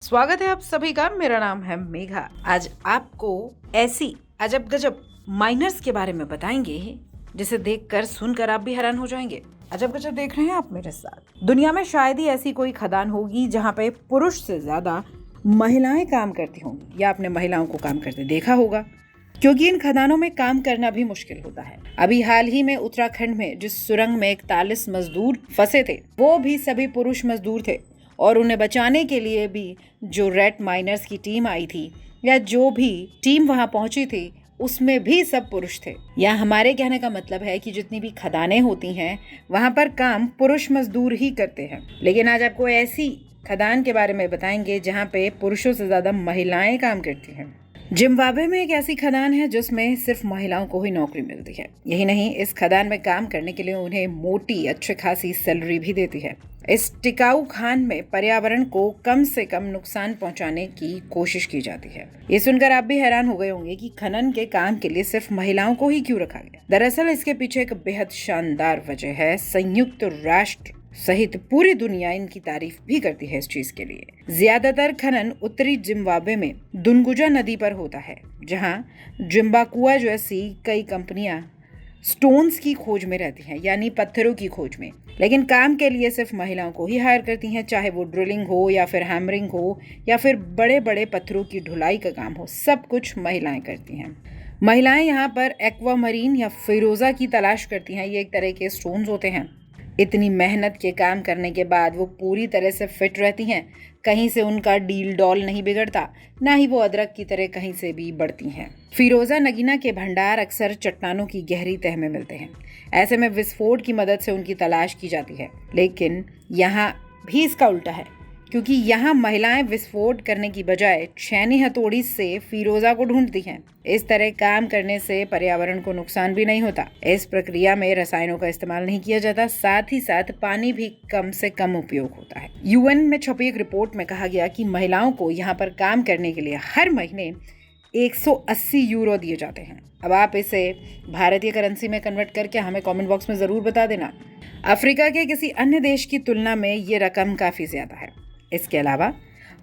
स्वागत है आप सभी का। मेरा नाम है मेघा। आज आपको ऐसी अजब गजब माइनर्स के बारे में बताएंगे जिसे देखकर सुनकर आप भी हैरान हो जाएंगे। अजब गजब देख रहे हैं आप मेरे साथ। दुनिया में शायद ही ऐसी कोई खदान होगी जहाँ पे पुरुष से ज्यादा महिलाएं काम करती होंगी, या आपने महिलाओं को काम करते देखा होगा, क्योंकि इन खदानों में काम करना भी मुश्किल होता है। अभी हाल ही में उत्तराखंड में जिस सुरंग में 41 मजदूर फंसे थे, वो भी सभी पुरुष मजदूर थे, और उन्हें बचाने के लिए भी जो रेड माइनर्स की टीम आई थी या जो भी टीम वहां पहुंची थी, उसमें भी सब पुरुष थे। या हमारे कहने का मतलब है कि जितनी भी खदानें होती हैं वहां पर काम पुरुष मजदूर ही करते हैं। लेकिन आज आपको ऐसी खदान के बारे में बताएंगे जहां पे पुरुषों से ज्यादा महिलाएं काम करती हैं। जिम्बाब्वे में एक ऐसी खदान है जिसमें सिर्फ महिलाओं को ही नौकरी मिलती है। यही नहीं, इस खदान में काम करने के लिए उन्हें मोटी अच्छी खासी सैलरी भी देती है। इस टिकाऊ खान में पर्यावरण को कम से कम नुकसान पहुंचाने की कोशिश की जाती है। ये सुनकर आप भी हैरान हो गए होंगे कि खनन के काम के लिए सिर्फ महिलाओं को ही क्यों रखा गया। दरअसल इसके पीछे एक बेहद शानदार वजह है। संयुक्त राष्ट्र सहित पूरी दुनिया इनकी तारीफ भी करती है इस चीज के लिए। ज्यादातर खनन उत्तरी जिम्बाब्वे में दुनगुजा नदी पर होता है, जहां जिम्बाकुआ जैसी कई कंपनियां स्टोन्स की खोज में रहती हैं, यानी पत्थरों की खोज में। लेकिन काम के लिए सिर्फ महिलाओं को ही हायर करती हैं, चाहे वो ड्रिलिंग हो या फिर हैमरिंग हो या फिर बड़े बड़े पत्थरों की ढुलाई का काम हो, सब कुछ महिलाएं करती हैं। महिलाएं यहाँ पर एक्वामरीन या फिरोजा की तलाश करती हैं। ये एक तरह के स्टोन्स होते हैं। इतनी मेहनत के काम करने के बाद वो पूरी तरह से फिट रहती हैं। कहीं से उनका डील डॉल नहीं बिगड़ता, ना ही वो अदरक की तरह कहीं से भी बढ़ती हैं। फिरोजा नगीना के भंडार अक्सर चट्टानों की गहरी तह में मिलते हैं। ऐसे में विस्फोट की मदद से उनकी तलाश की जाती है। लेकिन यहाँ भी इसका उल्टा है, क्योंकि यहाँ महिलाएं विस्फोट करने की बजाय छेनी हथौड़ी से फिरोजा को ढूंढती हैं। इस तरह काम करने से पर्यावरण को नुकसान भी नहीं होता। इस प्रक्रिया में रसायनों का इस्तेमाल नहीं किया जाता, साथ ही साथ पानी भी कम से कम उपयोग होता है। यूएन में छपी एक रिपोर्ट में कहा गया कि महिलाओं को यहाँ पर काम करने के लिए हर महीने 180 यूरो दिए जाते हैं। अब आप इसे भारतीय करेंसी में कन्वर्ट करके हमें कमेंट बॉक्स में जरूर बता देना। अफ्रीका के किसी अन्य देश की तुलना में ये रकम काफी ज्यादा है। इसके अलावा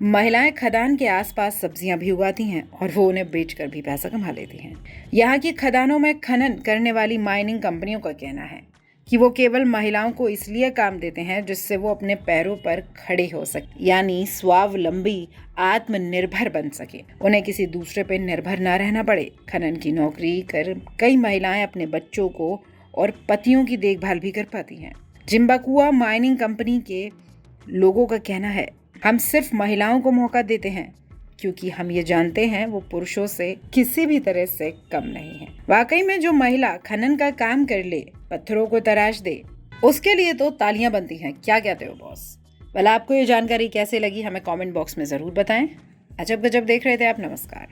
महिलाएं खदान के आसपास सब्जियां भी उगाती हैं और वो उन्हें बेचकर भी पैसा कमा लेती हैं। यहाँ की खदानों में खनन करने वाली माइनिंग कंपनियों का कहना है कि वो केवल महिलाओं को इसलिए काम देते हैं जिससे वो अपने पैरों पर खड़े हो सके, यानी स्वावलंबी आत्मनिर्भर बन सके। उन्हें किसी दूसरे पर निर्भर ना रहना पड़े। खनन की नौकरी कर कई महिलाएं अपने बच्चों को और पतियों की देखभाल भी कर पाती हैं। जिम्बाकुआ माइनिंग कंपनी के लोगों का कहना है, हम सिर्फ महिलाओं को मौका देते हैं क्योंकि हम ये जानते हैं वो पुरुषों से किसी भी तरह से कम नहीं है। वाकई में जो महिला खनन का काम कर ले, पत्थरों को तराश दे, उसके लिए तो तालियां बनती हैं। क्या कहते हो बॉस? भला आपको ये जानकारी कैसे लगी हमें कमेंट बॉक्स में जरूर बताएं। अजब गजब देख रहे थे आप। नमस्कार।